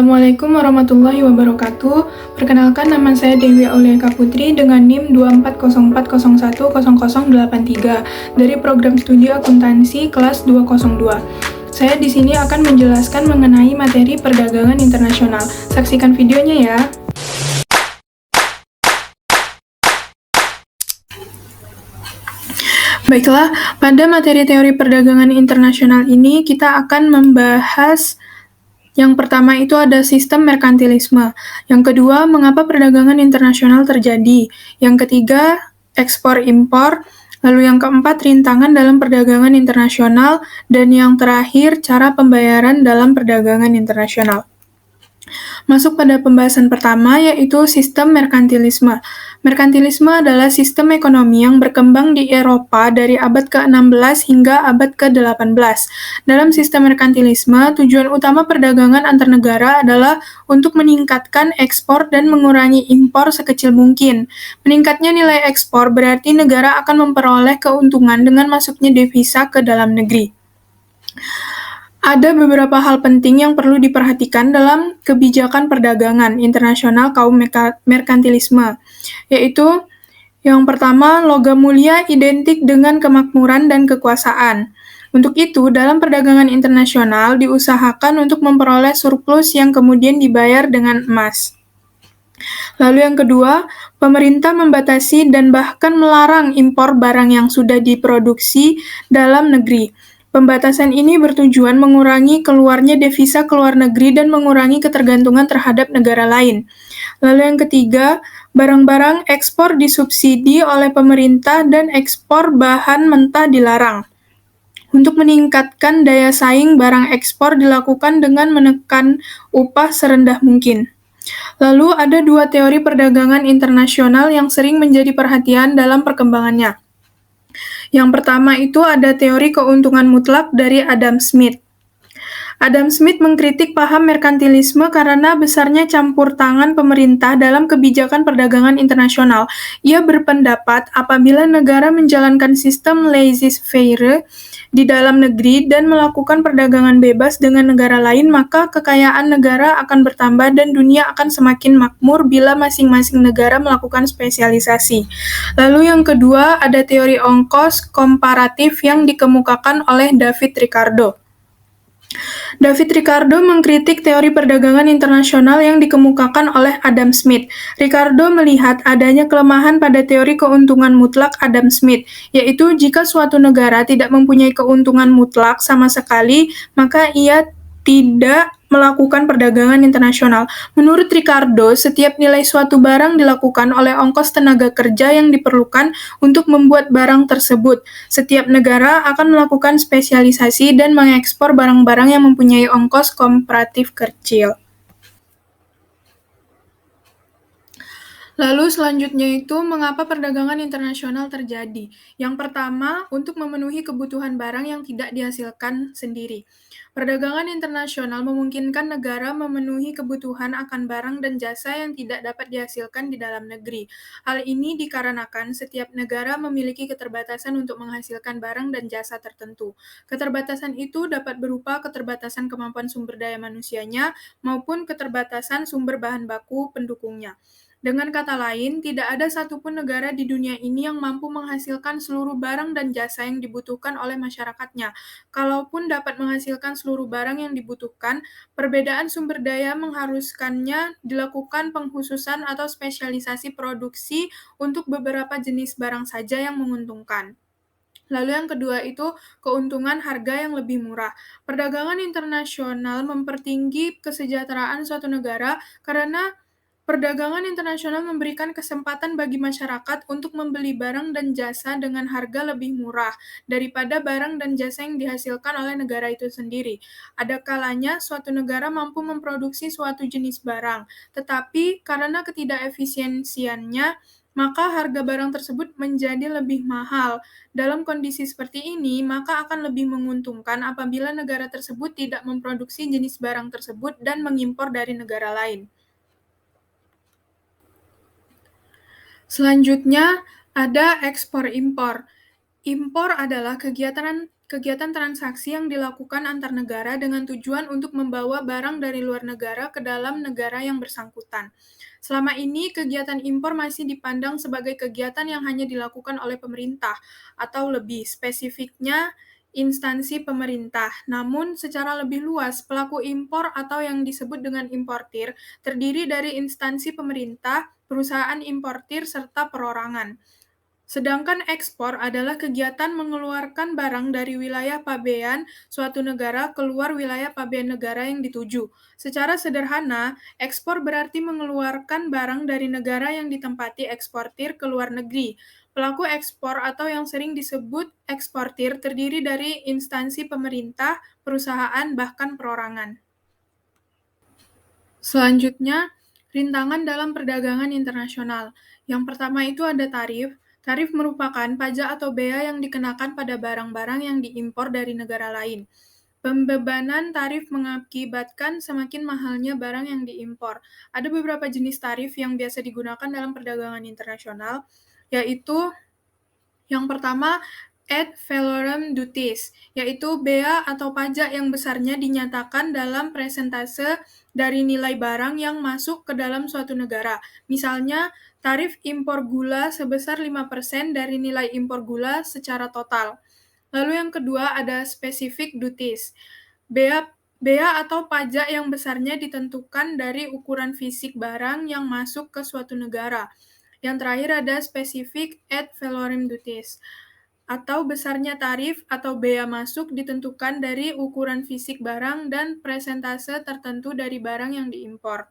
Assalamualaikum warahmatullahi wabarakatuh. Perkenalkan, nama saya Dewi Aulieka Putri dengan NIM 2404010083 dari program studi akuntansi kelas 202. Saya di sini akan menjelaskan mengenai materi perdagangan internasional. Saksikan videonya ya. Baiklah, pada materi teori perdagangan internasional ini kita akan membahas yang pertama itu ada sistem merkantilisme. Yang kedua, mengapa perdagangan internasional terjadi. Yang ketiga, ekspor-impor. Lalu yang keempat, rintangan dalam perdagangan internasional. Dan yang terakhir, cara pembayaran dalam perdagangan internasional. Masuk pada pembahasan pertama, yaitu sistem merkantilisme. Merkantilisme adalah sistem ekonomi yang berkembang di Eropa dari abad ke-16 hingga abad ke-18. Dalam sistem merkantilisme, tujuan utama perdagangan antar negara adalah untuk meningkatkan ekspor dan mengurangi impor sekecil mungkin. Meningkatnya nilai ekspor berarti negara akan memperoleh keuntungan dengan masuknya devisa ke dalam negeri. Ada beberapa hal penting yang perlu diperhatikan dalam kebijakan perdagangan internasional kaum merkantilisme, yaitu yang pertama, logam mulia identik dengan kemakmuran dan kekuasaan. Untuk itu, dalam perdagangan internasional diusahakan untuk memperoleh surplus yang kemudian dibayar dengan emas. Lalu yang kedua, pemerintah membatasi dan bahkan melarang impor barang yang sudah diproduksi dalam negeri. Pembatasan ini bertujuan mengurangi keluarnya devisa ke luar negeri dan mengurangi ketergantungan terhadap negara lain. Lalu yang ketiga, barang-barang ekspor disubsidi oleh pemerintah dan ekspor bahan mentah dilarang. Untuk meningkatkan daya saing, barang ekspor dilakukan dengan menekan upah serendah mungkin. Lalu ada dua teori perdagangan internasional yang sering menjadi perhatian dalam perkembangannya. Yang pertama itu ada teori keuntungan mutlak dari Adam Smith. Adam Smith mengkritik paham merkantilisme karena besarnya campur tangan pemerintah dalam kebijakan perdagangan internasional. Ia berpendapat apabila negara menjalankan sistem laissez-faire di dalam negeri dan melakukan perdagangan bebas dengan negara lain, maka kekayaan negara akan bertambah dan dunia akan semakin makmur bila masing-masing negara melakukan spesialisasi. Lalu yang kedua, ada teori ongkos komparatif yang dikemukakan oleh David Ricardo. David Ricardo mengkritik teori perdagangan internasional yang dikemukakan oleh Adam Smith. Ricardo melihat adanya kelemahan pada teori keuntungan mutlak Adam Smith, yaitu jika suatu negara tidak mempunyai keuntungan mutlak sama sekali, maka ia tidak melakukan perdagangan internasional. Menurut Ricardo, setiap nilai suatu barang dilakukan oleh ongkos tenaga kerja yang diperlukan untuk membuat barang tersebut. Setiap negara akan melakukan spesialisasi dan mengekspor barang-barang yang mempunyai ongkos komparatif kecil. Lalu selanjutnya itu, mengapa perdagangan internasional terjadi? Yang pertama, untuk memenuhi kebutuhan barang yang tidak dihasilkan sendiri. Perdagangan internasional memungkinkan negara memenuhi kebutuhan akan barang dan jasa yang tidak dapat dihasilkan di dalam negeri. Hal ini dikarenakan setiap negara memiliki keterbatasan untuk menghasilkan barang dan jasa tertentu. Keterbatasan itu dapat berupa keterbatasan kemampuan sumber daya manusianya maupun keterbatasan sumber bahan baku pendukungnya. Dengan kata lain, tidak ada satupun negara di dunia ini yang mampu menghasilkan seluruh barang dan jasa yang dibutuhkan oleh masyarakatnya. Kalaupun dapat menghasilkan seluruh barang yang dibutuhkan, perbedaan sumber daya mengharuskannya dilakukan pengkhususan atau spesialisasi produksi untuk beberapa jenis barang saja yang menguntungkan. Lalu yang kedua itu keuntungan harga yang lebih murah. Perdagangan internasional mempertinggi kesejahteraan suatu negara karena perdagangan internasional memberikan kesempatan bagi masyarakat untuk membeli barang dan jasa dengan harga lebih murah daripada barang dan jasa yang dihasilkan oleh negara itu sendiri. Ada kalanya suatu negara mampu memproduksi suatu jenis barang, tetapi karena ketidakefisiensiannya, maka harga barang tersebut menjadi lebih mahal. Dalam kondisi seperti ini, maka akan lebih menguntungkan apabila negara tersebut tidak memproduksi jenis barang tersebut dan mengimpor dari negara lain. Selanjutnya, ada ekspor-impor. Impor adalah kegiatan transaksi yang dilakukan antar negara dengan tujuan untuk membawa barang dari luar negara ke dalam negara yang bersangkutan. Selama ini, kegiatan impor masih dipandang sebagai kegiatan yang hanya dilakukan oleh pemerintah, atau lebih spesifiknya, instansi pemerintah. Namun, secara lebih luas, pelaku impor atau yang disebut dengan importir terdiri dari instansi pemerintah, perusahaan importir, serta perorangan. Sedangkan ekspor adalah kegiatan mengeluarkan barang dari wilayah pabean suatu negara keluar wilayah pabean negara yang dituju. Secara sederhana, ekspor berarti mengeluarkan barang dari negara yang ditempati eksportir ke luar negeri. Pelaku ekspor atau yang sering disebut eksportir terdiri dari instansi pemerintah, perusahaan, bahkan perorangan. Selanjutnya, rintangan dalam perdagangan internasional. Yang pertama itu ada tarif. Tarif merupakan pajak atau bea yang dikenakan pada barang-barang yang diimpor dari negara lain. Pembebanan tarif mengakibatkan semakin mahalnya barang yang diimpor. Ada beberapa jenis tarif yang biasa digunakan dalam perdagangan internasional, yaitu yang pertama, ad valorem duties, yaitu bea atau pajak yang besarnya dinyatakan dalam persentase dari nilai barang yang masuk ke dalam suatu negara. Misalnya, tarif impor gula sebesar 5% dari nilai impor gula secara total. Lalu yang kedua ada specific duties. Bea atau pajak yang besarnya ditentukan dari ukuran fisik barang yang masuk ke suatu negara. Yang terakhir ada specific ad valorem duties, atau besarnya tarif atau bea masuk ditentukan dari ukuran fisik barang dan persentase tertentu dari barang yang diimpor.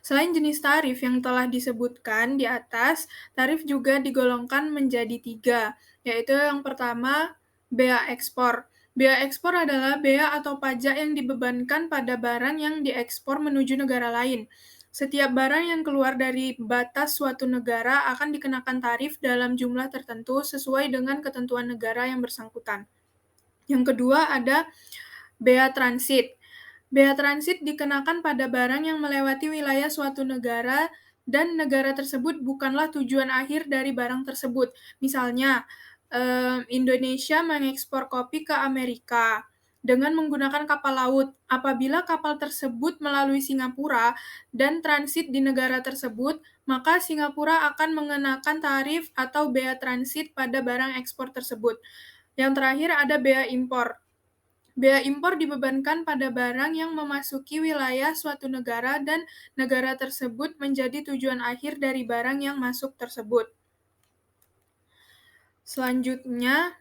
Selain jenis tarif yang telah disebutkan di atas, tarif juga digolongkan menjadi 3, yaitu yang pertama, bea ekspor. Bea ekspor adalah bea atau pajak yang dibebankan pada barang yang diekspor menuju negara lain. Setiap barang yang keluar dari batas suatu negara akan dikenakan tarif dalam jumlah tertentu sesuai dengan ketentuan negara yang bersangkutan. Yang kedua ada bea transit. Bea transit dikenakan pada barang yang melewati wilayah suatu negara dan negara tersebut bukanlah tujuan akhir dari barang tersebut. Misalnya, Indonesia mengekspor kopi ke Amerika dengan menggunakan kapal laut. Apabila kapal tersebut melalui Singapura dan transit di negara tersebut, maka Singapura akan mengenakan tarif atau bea transit pada barang ekspor tersebut. Yang terakhir ada bea impor. Bea impor dibebankan pada barang yang memasuki wilayah suatu negara dan negara tersebut menjadi tujuan akhir dari barang yang masuk tersebut. Selanjutnya,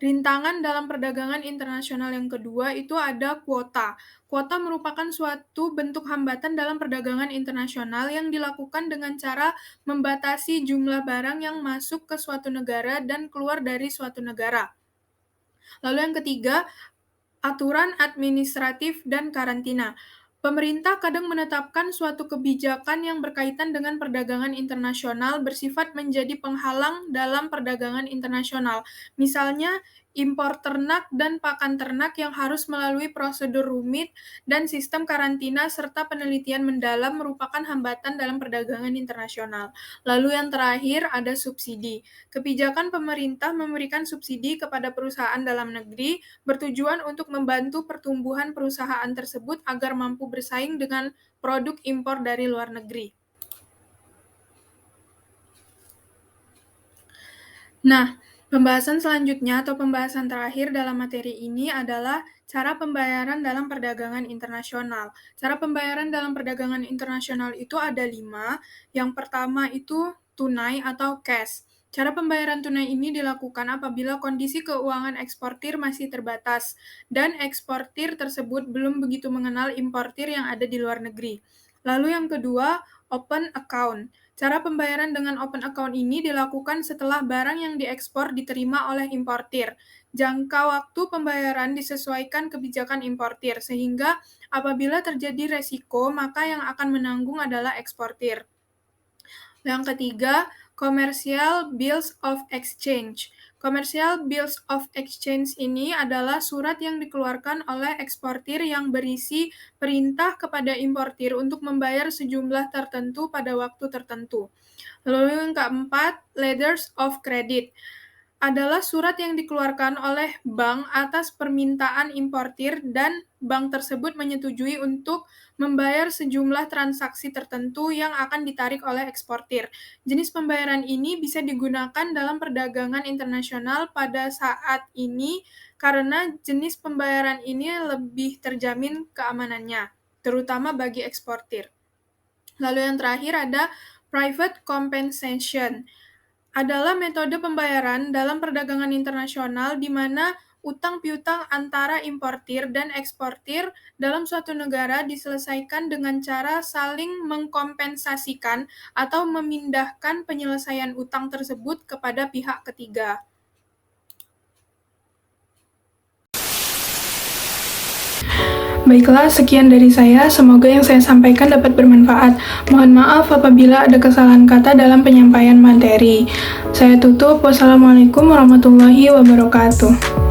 rintangan dalam perdagangan internasional yang kedua itu ada kuota. Kuota merupakan suatu bentuk hambatan dalam perdagangan internasional yang dilakukan dengan cara membatasi jumlah barang yang masuk ke suatu negara dan keluar dari suatu negara. Lalu yang ketiga, aturan administratif dan karantina. Pemerintah kadang menetapkan suatu kebijakan yang berkaitan dengan perdagangan internasional bersifat menjadi penghalang dalam perdagangan internasional. Misalnya, impor ternak dan pakan ternak yang harus melalui prosedur rumit dan sistem karantina serta penelitian mendalam merupakan hambatan dalam perdagangan internasional. Lalu yang terakhir ada subsidi. Kebijakan pemerintah memberikan subsidi kepada perusahaan dalam negeri bertujuan untuk membantu pertumbuhan perusahaan tersebut agar mampu bersaing dengan produk impor dari luar negeri. Nah, pembahasan selanjutnya atau pembahasan terakhir dalam materi ini adalah cara pembayaran dalam perdagangan internasional. Cara pembayaran dalam perdagangan internasional itu ada 5. Yang pertama itu tunai atau cash. Cara pembayaran tunai ini dilakukan apabila kondisi keuangan eksportir masih terbatas dan eksportir tersebut belum begitu mengenal importir yang ada di luar negeri. Lalu yang kedua, open account. Cara pembayaran dengan open account ini dilakukan setelah barang yang diekspor diterima oleh importir. Jangka waktu pembayaran disesuaikan kebijakan importir, sehingga apabila terjadi resiko, maka yang akan menanggung adalah eksportir. Yang ketiga, Commercial Bills of Exchange. Commercial Bills of Exchange ini adalah surat yang dikeluarkan oleh eksportir yang berisi perintah kepada importir untuk membayar sejumlah tertentu pada waktu tertentu. Lalu yang keempat, Letters of Credit. adalah surat yang dikeluarkan oleh bank atas permintaan importir dan bank tersebut menyetujui untuk membayar sejumlah transaksi tertentu yang akan ditarik oleh eksportir. Jenis pembayaran ini bisa digunakan dalam perdagangan internasional pada saat ini karena jenis pembayaran ini lebih terjamin keamanannya, terutama bagi eksportir. Lalu yang terakhir ada private compensation. Adalah metode pembayaran dalam perdagangan internasional di mana utang piutang antara importir dan eksportir dalam suatu negara diselesaikan dengan cara saling mengkompensasikan atau memindahkan penyelesaian utang tersebut kepada pihak ketiga. Baiklah, sekian dari saya. Semoga yang saya sampaikan dapat bermanfaat. Mohon maaf apabila ada kesalahan kata dalam penyampaian materi. Saya tutup. Wassalamualaikum warahmatullahi wabarakatuh.